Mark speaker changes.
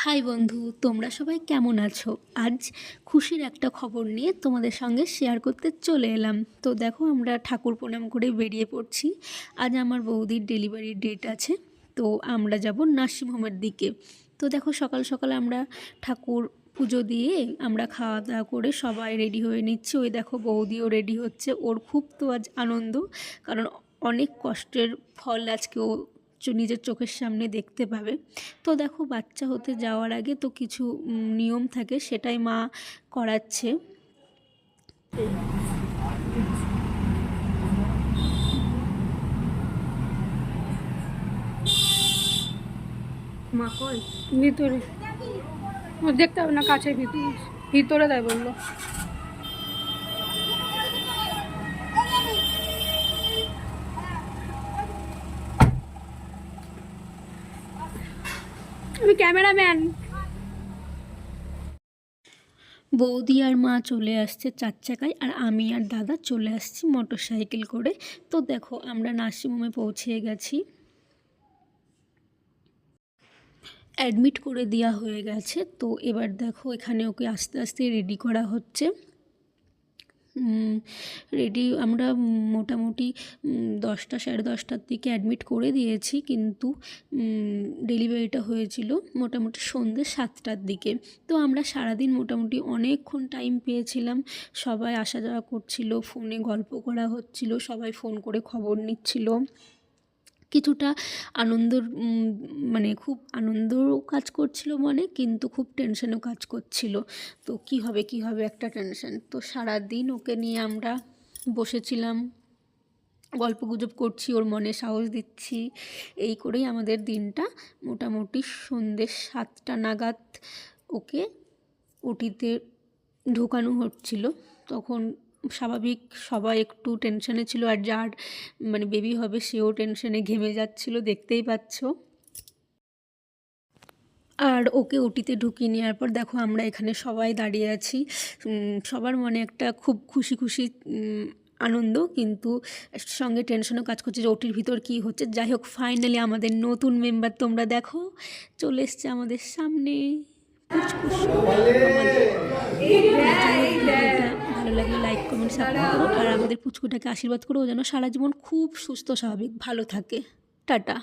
Speaker 1: High বন্ধু, তোমরা সবাই কেমন আছো? আজ খুশির একটা খবর নিয়ে তোমাদের সঙ্গে শেয়ার করতে চলে এলাম। তো দেখো, আমরা ঠাকুর প্রণাম করে বেরিয়ে পড়ছি। আজ আমার বৌদির ডেলিভারির ডেট আছে, তো আমরা যাব নার্সিংহোমের দিকে। তো দেখো, সকাল সকাল আমরা ঠাকুর পুজো দিয়ে আমরা খাওয়া দাওয়া করে সবাই রেডি হয়ে নিচ্ছি। ওই দেখো, বৌদিও রেডি হচ্ছে। ওর খুব তো আজ আনন্দ, কারণ অনেক কষ্টের ফল আজকে ও নিজের চোখের সামনে দেখতে পাবে। তো দেখো, বাচ্চা হতে যাওয়ার আগে তো কিছু নিয়ম থাকে, সেটাই মা করাচ্ছে।
Speaker 2: মা কই ভিতরে দেখতে হবে না, কাছে ভিতরে ভিতরে দেয় বললো। আমি ক্যামেরাম্যান।
Speaker 1: বৌদি আর মা চলে আসছে 4 চাকায়, আর আমি আর দাদা চলে আসছি মোটর সাইকেল করে। তো দেখো, আমরা নার্সিংহোমে পৌঁছে গেছি। অ্যাডমিট করে দেওয়া হয়ে গেছে। তো এবার দেখো, এখানে ওকে আস্তে আস্তে রেডি করা হচ্ছে। রেডি আমরা মোটামুটি 10টা 10:30টার দিকে অ্যাডমিট করে দিয়েছি, কিন্তু ডেলিভারিটা হয়েছিল মোটামুটি সন্ধ্যে 7টার দিকে। তো আমরা সারাদিন মোটামুটি অনেকক্ষণ টাইম পেয়েছিলাম। সবাই আসা যাওয়া করছিল, ফোনে গল্প করা হচ্ছিল, সবাই ফোন করে খবর নিচ্ছিল। কিছুটা আনন্দর মানে খুব আনন্দও কাজ করছিল মনে, কিন্তু খুব টেনশনও কাজ করছিল। তো কী হবে একটা টেনশন। তো সারাদিন ওকে নিয়ে আমরা বসেছিলাম, গল্পগুজব করছি, ওর মনে সাহস দিচ্ছি। এই করেই আমাদের দিনটা মোটামুটি সন্ধ্যে 7টা নাগাদ ওকে ওটিতে ঢোকানো হচ্ছিল। তখন স্বাভাবিক সবাই একটু টেনশনে ছিল, আর যার মানে বেবি হবে সেও টেনশনে ঘেমে যাচ্ছিল, দেখতেই পাচ্ছ। আর ওকে ওটিতে ঢুকিয়ে নেওয়ার পর দেখো, আমরা এখানে সবাই দাঁড়িয়ে আছি। সবার মনে একটা খুব খুশি খুশি আনন্দ, কিন্তু সঙ্গে টেনশনও কাজ করছে যে ওটির ভিতর কী হচ্ছে। যাই হোক, ফাইনালি আমাদের নতুন মেম্বার তোমরা দেখো চলে এসছে আমাদের সামনে। ভালো লাগলে লাইক কমেন্ট সাপোর্ট করো, আর আমাদের পুচকুটাকে আশীর্বাদ করো, ও যেন সারা জীবন খুব সুস্থ স্বাভাবিক ভালো থাকে। টাটা।